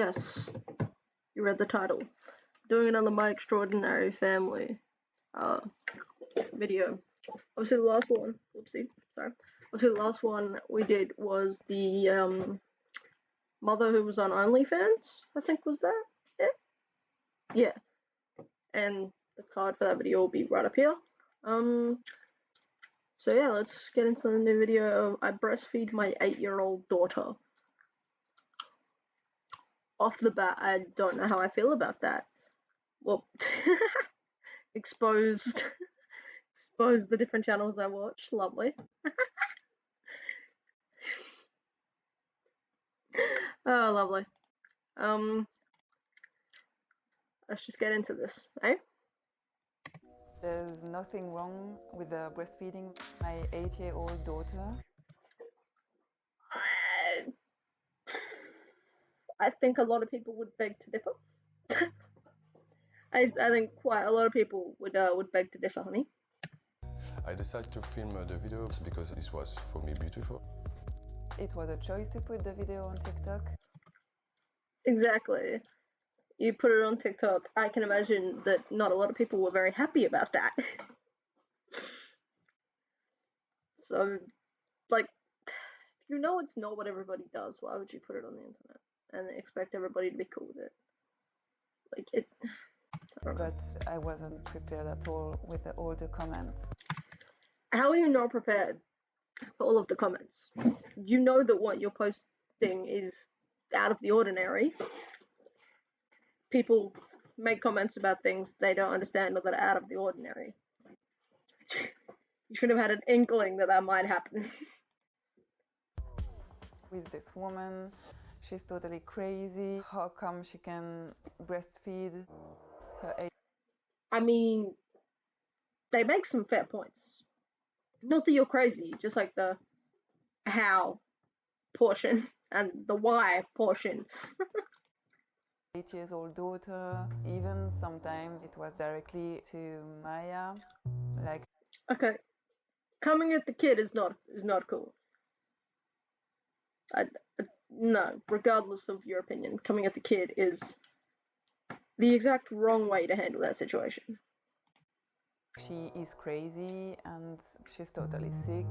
Yes, you read the title. Doing another My Extraordinary Family video. Obviously the last one, whoopsie, sorry. Obviously the last one we did was the mother who was on OnlyFans, I think was that it? Yeah. And the card for that video will be right up here. So yeah, let's get into the new video of I breastfeed my 8-year-old daughter. Off the bat, I don't know how I feel about that. Well, exposed the different channels I watch. Lovely. Oh, lovely. Let's just get into this, eh? There's nothing wrong with breastfeeding my 8-year-old daughter. I think a lot of people would beg to differ. I think quite a lot of people would beg to differ, honey. I decided to film the video because this was for me beautiful. It was a choice to put the video on TikTok. Exactly. You put it on TikTok. I can imagine that not a lot of people were very happy about that. So, like, if you know it's not what everybody does, why would you put it on the internet and expect everybody to be cool with it? Like, I don't know. But I wasn't prepared at all with all the comments. How are you not prepared for all of the comments? You know that what you're posting is out of the ordinary. People make comments about things they don't understand or that are out of the ordinary. You should have had an inkling that might happen. With this woman, she's totally crazy. How come she can breastfeed her I mean, they make some fair points. Not that you're crazy, just like the how portion and the why portion. 8-year-old daughter? Even sometimes it was directly to Maya, like. Okay, coming at the kid is not cool. No, regardless of your opinion, coming at the kid is the exact wrong way to handle that situation. She is crazy and she's totally sick.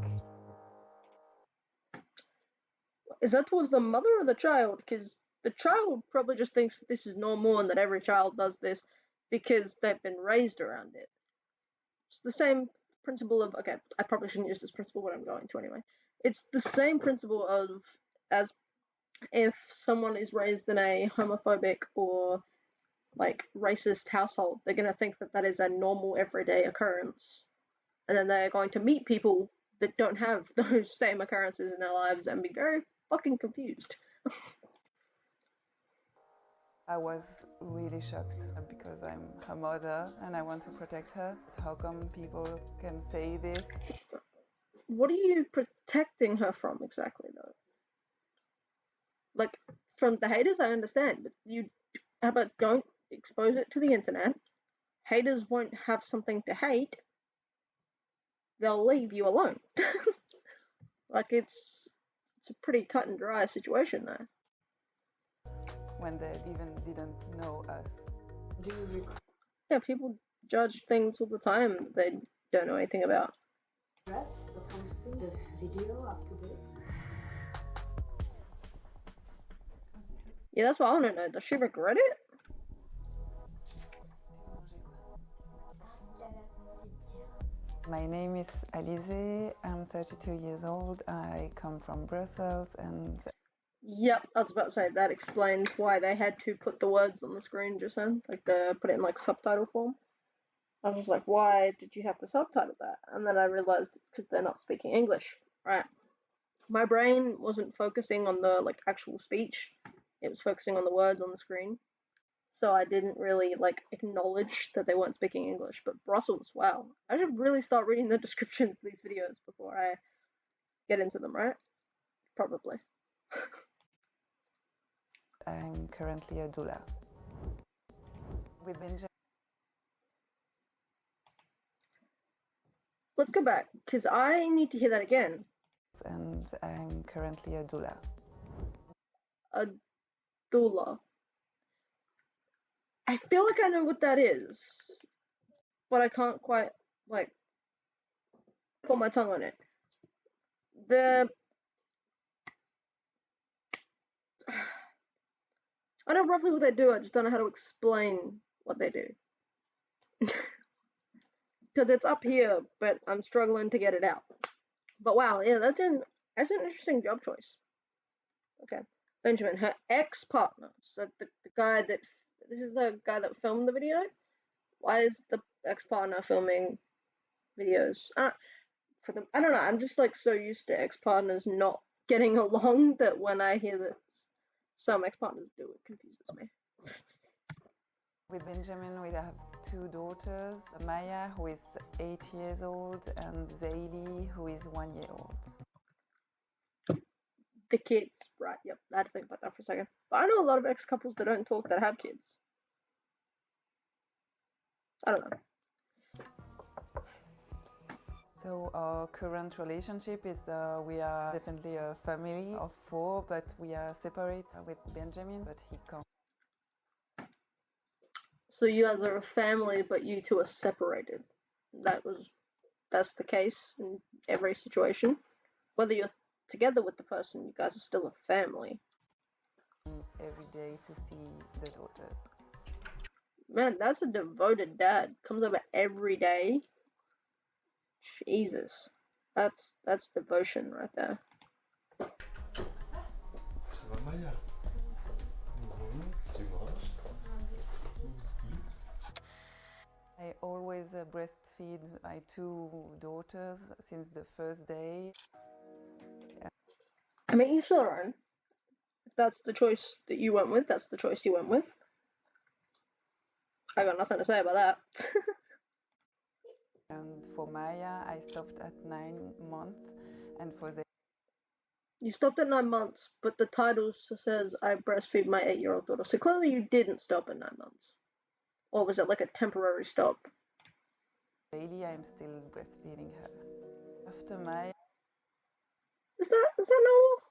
Is that towards the mother or the child? Because the child probably just thinks that this is normal and that every child does this because they've been raised around it. It's the same principle of, okay, I probably shouldn't use this principle, but I'm going to anyway. It's the same principle of as if someone is raised in a homophobic or like racist household, they're going to think that that is a normal everyday occurrence. And then they're going to meet people that don't have those same occurrences in their lives and be very fucking confused. I was really shocked because I'm her mother and I want to protect her. How come people can say this? What are you protecting her from exactly, though? Like, from the haters, I understand, but how about don't expose it to the internet? Haters won't have something to hate. They'll leave you alone. Like, it's a pretty cut and dry situation, though. When they even didn't know us. Yeah, people judge things all the time that they don't know anything about. Regret for posting this video after this? Yeah, that's what I want to know. Does she regret it? My name is Alizé, I'm 32 years old, I come from Brussels and... Yep, I was about to say that explains why they had to put the words on the screen just then, like put it in like subtitle form. I was just like, why did you have to subtitle that? And then I realized it's because they're not speaking English, right? My brain wasn't focusing on the like actual speech; it was focusing on the words on the screen. So I didn't really like acknowledge that they weren't speaking English. But Brussels, wow, I should really start reading the descriptions of these videos before I get into them, right? Probably. I'm currently a doula. With Benjamin. Let's go back, because I need to hear that again. And I'm currently a doula. A doula. I feel like I know what that is, but I can't quite like put my tongue on it. The I know roughly what they do. I just don't know how to explain what they do because it's up here, but I'm struggling to get it out. But wow, yeah, that's an interesting job choice. Okay, Benjamin, her ex-partner, so the guy that this is the guy that filmed the video. Why is the ex-partner filming videos? For them, I don't know. I'm just like so used to ex-partners not getting along that when I hear that some ex-partners do, it confuses me. With Benjamin, we have two daughters, Maya, who is 8 years old, and Zaylee, who is 1 year old. The kids, right? Yep, I had to think about that for a second. But I know a lot of ex-couples that don't talk that have kids. I don't know. So our current relationship is we are definitely a family of 4, but we are separate with Benjamin, but he can't. So you guys are a family, but you two are separated. That's the case in every situation. Whether you're together with the person, you guys are still a family. Every day to see the daughters. Man, that's a devoted dad. Comes over every day. Jesus, that's devotion right there. Ça va, Maya? Qu'est-ce que tu manges? I always breastfeed my 2 daughters since the first day. I mean, each their own. If that's the choice that you went with, that's the choice you went with. I got nothing to say about that. And for Maya, I stopped at 9 months, and for the You stopped at 9 months, but the title says I breastfeed my 8-year-old daughter. So clearly you didn't stop at 9 months. Or was it like a temporary stop? daily, I'm still breastfeeding her. After Maya, Is that normal?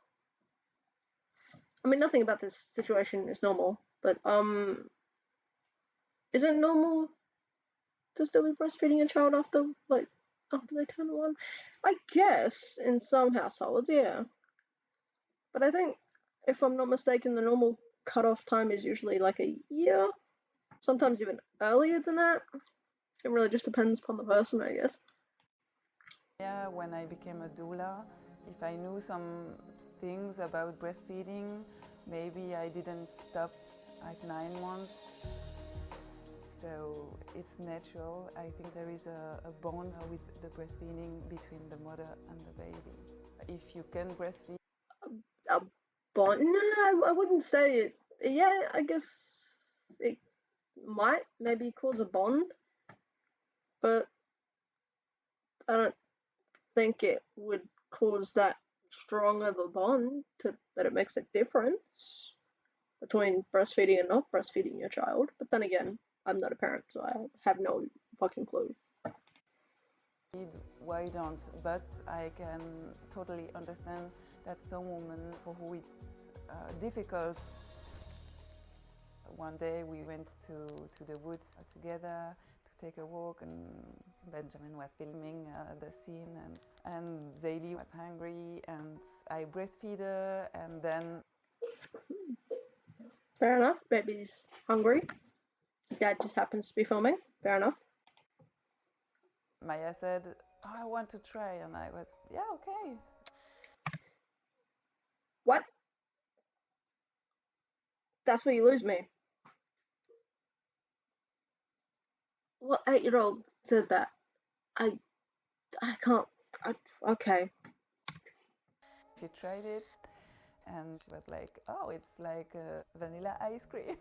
I mean, nothing about this situation is normal, but is it normal to still be breastfeeding a child after they turn 1? I guess in some households, yeah. But I think, if I'm not mistaken, the normal cutoff time is usually like a year, sometimes even earlier than that. It really just depends upon the person, I guess. when I became a doula, if I knew some things about breastfeeding, maybe I didn't stop at 9 months. So it's natural. I think there is a bond with the breastfeeding between the mother and the baby. If you can breastfeed, A bond? No, I wouldn't say it. Yeah, I guess it might maybe cause a bond, but I don't think it would cause that strong of a bond that it makes a difference between breastfeeding and not breastfeeding your child. But then again, I'm not a parent, so I have no fucking clue. why don't? But I can totally understand that some women for who it's difficult. One day we went to the woods together to take a walk, and Benjamin was filming the scene, and Zaylee was hungry, and I breastfeed her, and then Fair enough. Baby's hungry. Dad just happens to be filming. Fair enough. Maya said, "Oh, I want to try," and I was, "Yeah, okay." What? That's where you lose me. What 8-year-old says that? I can't. Okay. She tried it, and she was like, "Oh, it's like vanilla ice cream."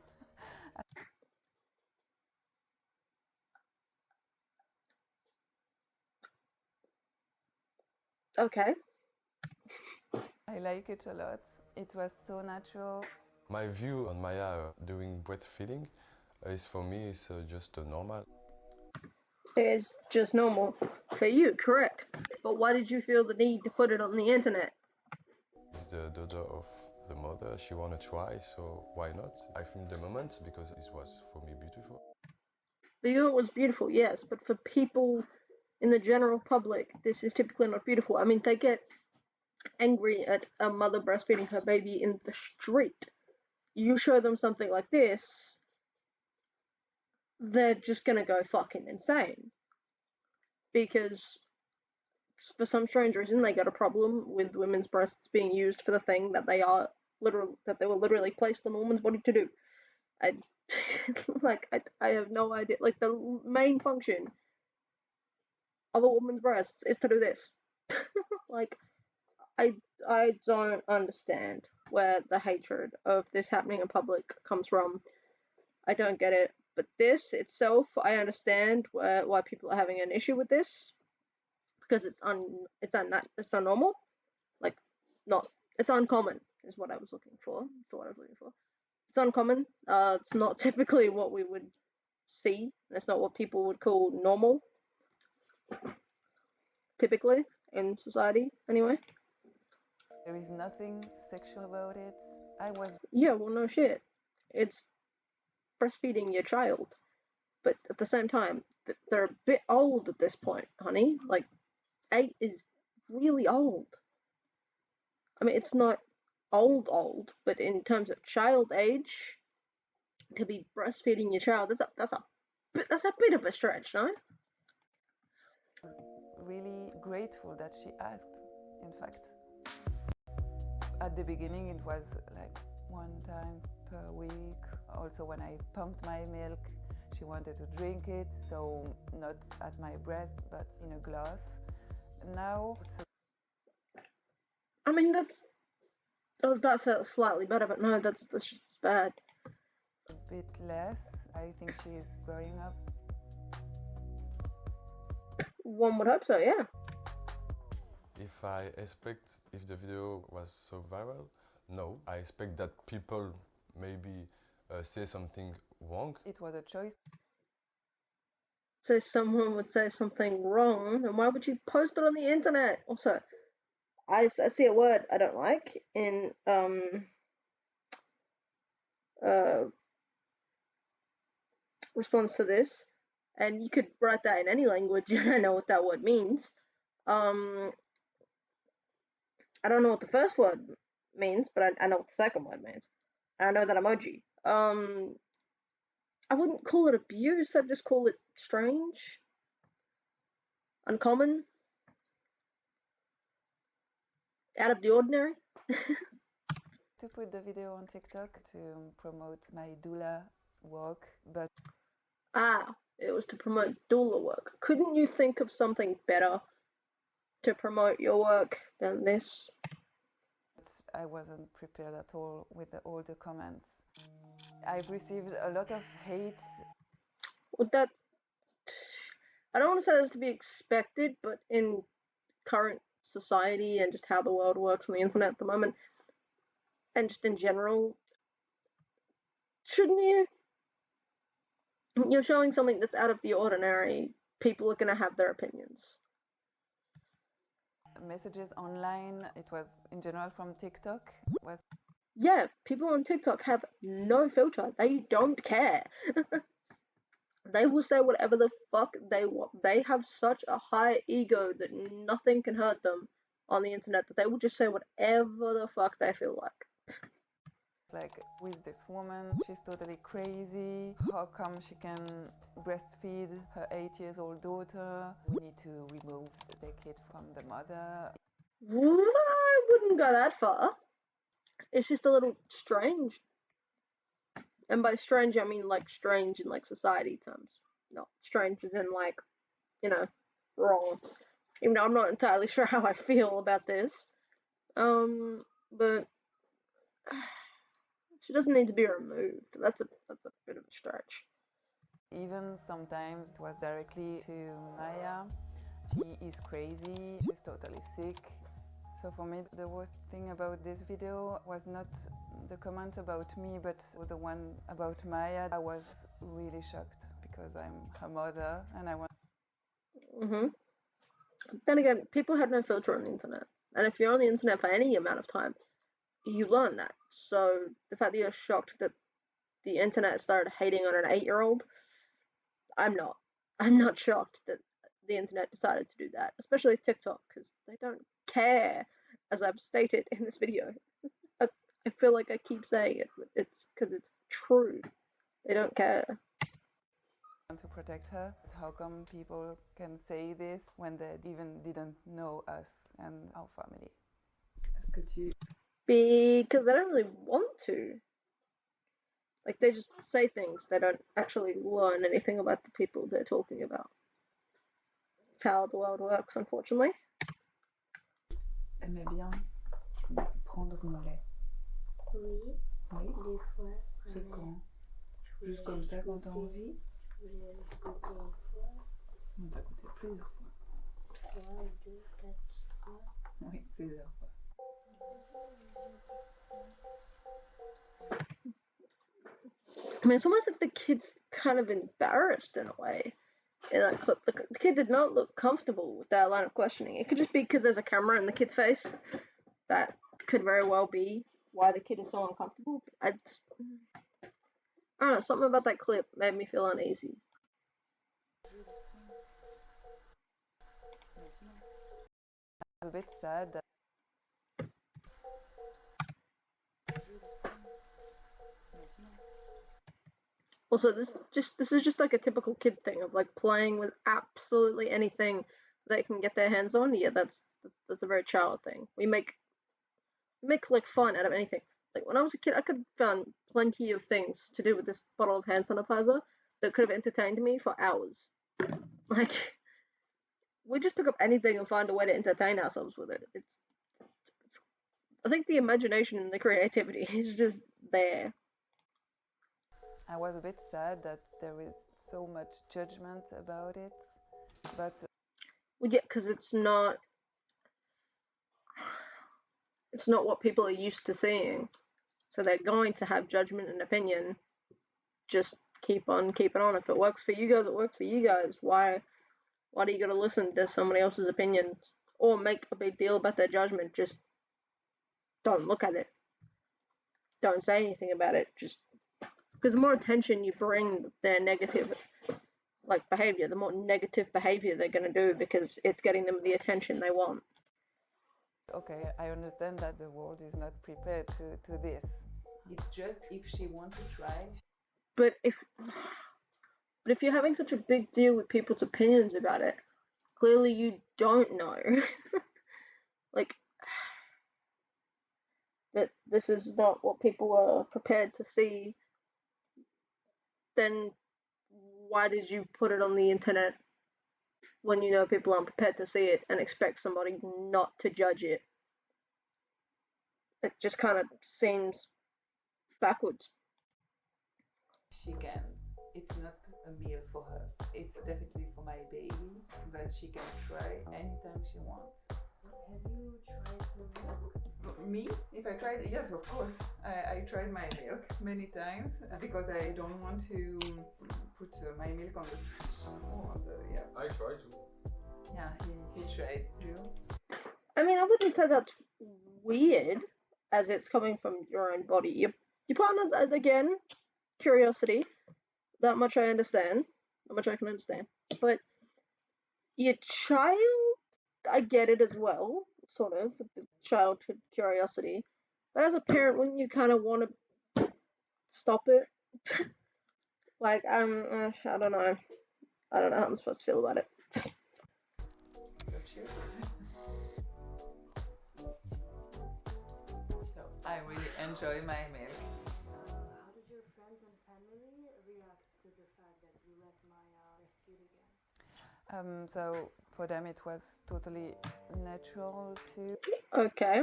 Okay. I like it a lot. It was so natural. My view on Maya doing breastfeeding is for me is just normal. It's just normal for you, correct? But why did you feel the need to put it on the internet? It's the daughter of the mother, she wanna try, so why not? I filmed the moment because it was for me beautiful. For you, it was beautiful, yes, but for people in the general public, this is typically not beautiful. I mean, they get angry at a mother breastfeeding her baby in the street. You show them something like this, they're just gonna go fucking insane. Because for some strange reason, they got a problem with women's breasts being used for the thing that they were literally placed on the woman's body to do. I I have no idea. Like, the main function of a woman's breasts is to do this. Like, I don't understand where the hatred of this happening in public comes from. I don't get it. But this itself, I understand why people are having an issue with this, because it's unnormal. Like, not it's uncommon is what I was looking for. It's uncommon. It's not typically what we would see. It's not what people would call normal, typically in society. Anyway. There is nothing sexual about it. Yeah, well, no shit. It's breastfeeding your child, but at the same time, they're a bit old at this point, honey. Like, 8 is really old. I mean, it's not old, but in terms of child age, to be breastfeeding your child, that's a bit of a stretch, no? Really grateful that she asked, in fact. At the beginning, it was like 1 time per week. Also, when I pumped my milk, she wanted to drink it, so not at my breast, but in a glass. Now, I mean, I was about to say that's slightly better, but no, that's just as bad. a bit less. I think she is growing up. One would hope so, yeah. If the video was so viral, no. I expect that people maybe say something wrong. It was a choice. So someone would say something wrong, and why would you post it on the internet? Also, I see a word I don't like in response to this, and you could write that in any language, and I know what that word means. I don't know what the first word means, but I know what the second word means. I know that emoji. I wouldn't call it abuse. I'd just call it strange, uncommon, out of the ordinary. To put the video on TikTok to promote my doula work, but It was to promote doula work. Couldn't you think of something better to promote your work than this? I wasn't prepared at all with all the comments. I've received a lot of hate. Well, I don't want to say that's to be expected, but in current society and just how the world works on the internet at the moment, and just in general, shouldn't you? You're showing something that's out of the ordinary. People are going to have their opinions. Messages online, it was in general from TikTok, was Yeah, people on TikTok have no filter. They don't care. They will say whatever the fuck they want. They have such a high ego that nothing can hurt them on the internet, that they will just say whatever the fuck they feel like. with this woman, she's totally crazy. How come she can breastfeed her 8-year-old daughter? We need to remove the kid from the mother. I wouldn't go that far. It's just a little strange. And by strange, I mean like strange in like society terms. Not strange as in like, wrong. Even though I'm not entirely sure how I feel about this. But she doesn't need to be removed. That's a bit of a stretch. Even sometimes it was directly to Maya. She is crazy, she's totally sick. So for me, the worst thing about this video was not the comment about me, but the one about Maya. I was really shocked because I'm her mother and I want. Then again, people have no filter on the internet. And if you're on the internet for any amount of time, you learn that. So the fact that you're shocked that the internet started hating on an 8-year-old, I'm not. I'm not shocked that the internet decided to do that, especially TikTok, because they don't care, as I've stated in this video. I, I feel like I keep saying it, but it's because it's true. They don't care. To protect her. How come people can say this when they even didn't know us and our family? Est-ce que tu... Because they don't really want to. Like, they just say things. They don't actually learn anything about the people they're talking about. It's how the world works, unfortunately. Aimais bien prendre mon lait? Oui, Oui. des fois. C'est quand? Juste comme ça quand t'as envie? Je l'ai goûté une fois, On t'a goûté plusieurs fois. 3, 2, 4, 3. Oui, plusieurs fois. I mean, it's almost like the kid's kind of embarrassed in a way. In that clip, the kid did not look comfortable with that line of questioning. It could just be because there's a camera in the kid's face. That could very well be why the kid is so uncomfortable. I don't know, something about that clip made me feel uneasy. I'm a bit sad that Also, this is just like a typical kid thing of like playing with absolutely anything they can get their hands on. Yeah, that's a very child thing. We make like fun out of anything. Like when I was a kid, I could have found plenty of things to do with this bottle of hand sanitizer that could have entertained me for hours. Like we just pick up anything and find a way to entertain ourselves with it. It's I think the imagination and the creativity is just there. I was a bit sad that there is so much judgment about it, but Well, yeah, because it's not what people are used to seeing. So they're going to have judgment and opinion. Just keep on keeping on. If it works for you guys, it works for you guys. Why do you gotta listen to somebody else's opinions or make a big deal about their judgment? Just don't look at it. Don't say anything about it. Just because the more attention you bring their negative like behavior, the more negative behavior they're gonna do because it's getting them the attention they want. okay, I understand that the world is not prepared to this. It's just if she wants to try. But if you're having such a big deal with people's opinions about it, clearly you don't know. Like that this is not what people are prepared to see, then why did you put it on the internet when you know people aren't prepared to see it and expect somebody not to judge it? It just kind of seems backwards. She can. It's not a meal for her. It's definitely for my baby, but she can try anytime she wants. Have you tried the milk? Me? If I tried, yes, of course. I tried my milk many times because I don't want to put my milk on the trash. I try to. Yeah, he tried too. I mean, I wouldn't say that's weird, as it's coming from your own body. Your partner, again, curiosity. That much I understand. That much I can understand. But your child, I get it as well, sort of, with the childhood curiosity. But as a parent, wouldn't you kind of want to stop it? Like, I don't know. I don't know how I'm supposed to feel about it. So I really enjoy my milk. How did your friends and family react to the fact that you let Maya breastfeed again? So for them it was totally natural to. Okay.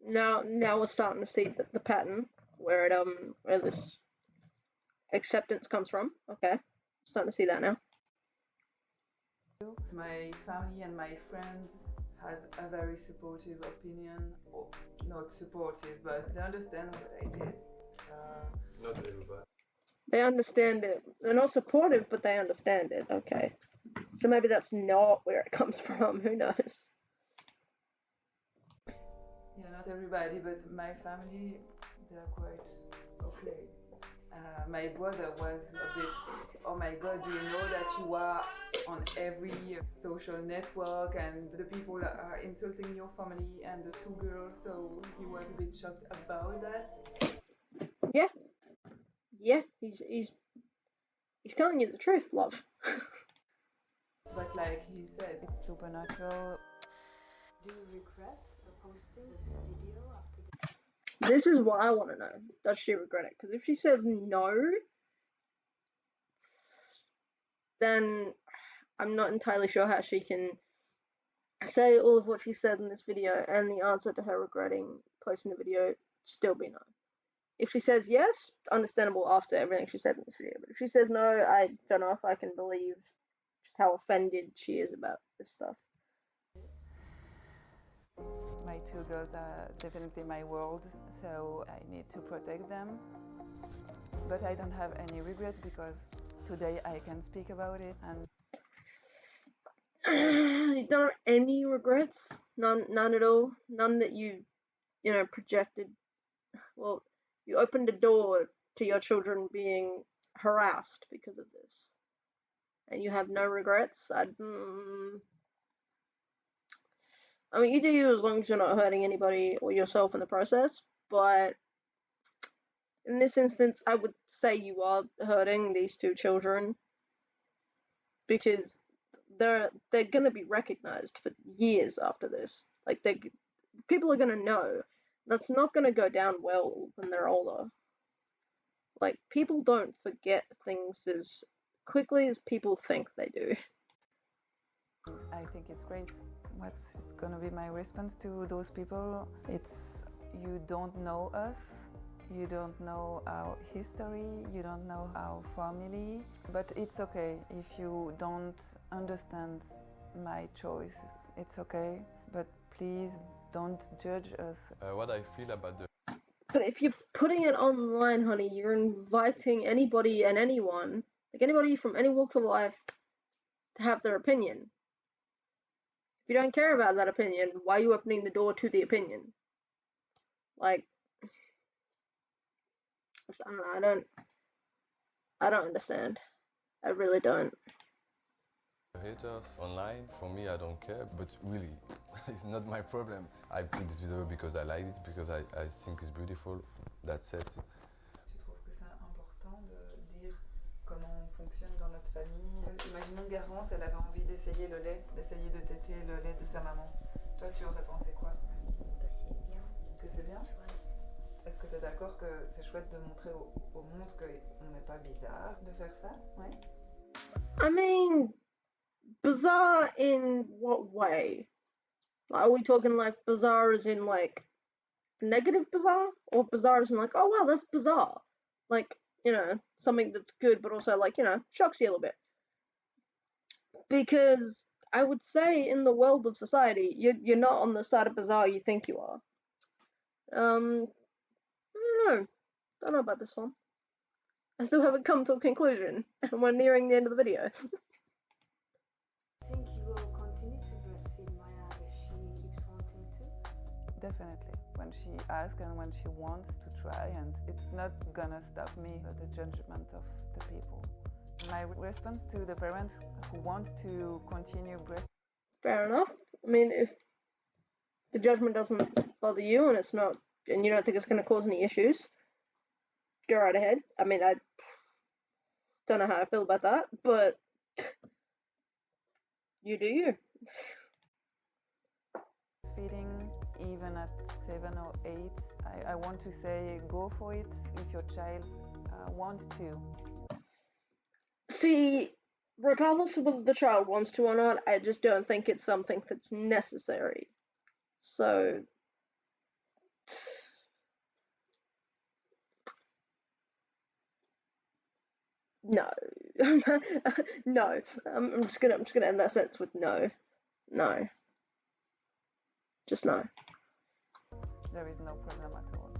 Now we're starting to see the pattern where where this acceptance comes from. Okay, starting to see that now. My family and my friends has a very supportive opinion, or not supportive, but they understand what I did. Not everybody. They understand it. They're not supportive, but they understand it. Okay, so maybe that's not where it comes from. Who knows? Yeah, not everybody, but my family, they're quite okay. My brother was a bit, oh my god, do you know that you are on every social network and the people are insulting your family and the two girls, so he was a bit shocked about that. Yeah, he's telling you the truth, love. But like he said, it's supernatural. Do you regret posting this video after the... This is what I want to know. Does she regret it? Because if she says no, then I'm not entirely sure how she can say all of what she said in this video and the answer to her regretting posting the video still be no. If she says yes, understandable after everything she said in this video. But if she says no, I don't know if I can believe just how offended she is about this stuff. My two girls are definitely my world, so I need to protect them. But I don't have any regret because today I can speak about it and You don't have any regrets? None at all? None that you projected? Well, you opened a door to your children being harassed because of this. And you have no regrets? I mean, you do you as long as you're not hurting anybody or yourself in the process, but in this instance, I would say you are hurting these two children because they're gonna be recognized for years after this. Like people are gonna know. That's not gonna go down well when they're older. Like people don't forget things as quickly as people think they do. I think it's great. What's gonna be my response to those people? It's you don't know us, you don't know our history, you don't know our family, but it's okay if you don't understand my choices. It's okay, but please don't judge us. What I feel about the But if you're putting it online, honey, you're inviting anybody and anyone, like anybody from any walk of life, to have their opinion. If you don't care about that opinion, why are you opening the door to the opinion? Like, I don't know, I don't understand. I really don't. haters online, for me, I don't care, but really, it's not my problem. I put this video because I like it, because I think it's beautiful. That's it. Tu trouves que c'est important de dire comment on fonctionne dans notre famille? Imaginons Garance, elle avait envie d'essayer le lait, d'essayer de téter le lait de sa maman. Toi, tu aurais pensé quoi? C'est bien. Que c'est bien? Chouette. Est-ce que tu es d'accord que c'est chouette de montrer au monde qu'on n'est pas bizarre de faire ça? Ouais. I mean, bizarre in what way? Like, are we talking like bizarre as in like negative bizarre? Or bizarre as in like, oh wow, that's bizarre? Like, something that's good but also like, shocks you a little bit. Because I would say in the world of society, you're not on the side of bizarre you think you are. I don't know. Don't know about this one. I still haven't come to a conclusion, and we're nearing the end of the video. I think you will continue to breastfeed Maya if she keeps wanting to. Definitely. When she asks and when she wants to try, and it's not gonna stop me the judgment of the people. My response to the parents who want to continue breastfeeding. Fair enough. I mean, if the judgment doesn't bother you and it's not, and you don't think it's going to cause any issues, go right ahead. I mean, I don't know how I feel about that, but you do you. Breastfeeding, even at 7 or 8, I want to say go for it if your child wants to. See, regardless of whether the child wants to or not, I just don't think it's something that's necessary. So, no, no. I'm just gonna end that sentence with no, just no. There is no problem at all.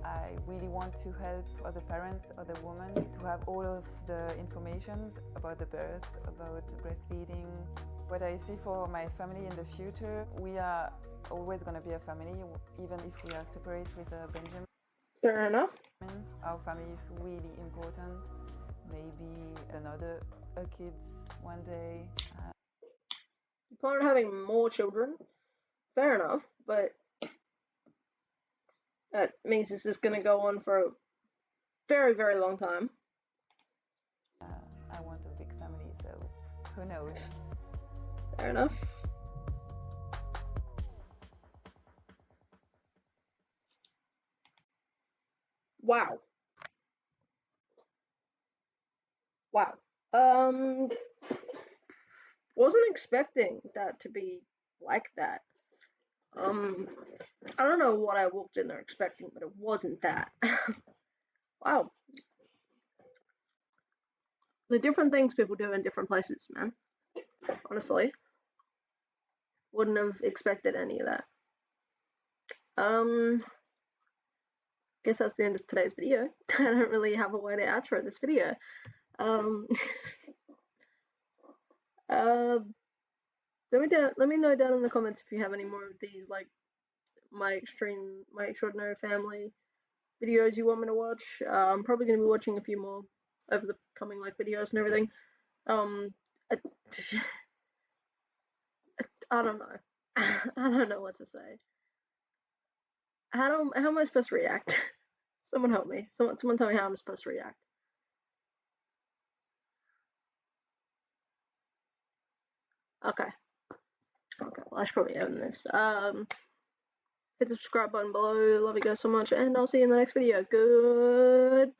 I really want to help other parents, other women to have all of the information about the birth, about breastfeeding. What I see for my family in the future, we are always going to be a family, even if we are separate with Benjamin. Fair enough. Our family is really important. Maybe a kids one day. You plan on having more children? Fair enough, but that means this is going to go on for a very, very long time. I want a big family, so who knows? Fair enough. Wow. Wow. Wasn't expecting that to be like that. I don't know what I walked in there expecting, but it wasn't that. Wow. The different things people do in different places, man. Honestly. Wouldn't have expected any of that. Guess that's the end of today's video. I don't really have a way to outro this video. Let me know down in the comments if you have any more of these, like my extraordinary family videos you want me to watch. I'm probably gonna be watching a few more over the coming videos and everything. I don't know. I don't know what to say. How am I supposed to react? Someone help me. Someone tell me how I'm supposed to react. Okay. Okay, well, I should probably end this. Hit the subscribe button below. Love you guys so much, and I'll see you in the next video. Goodbye.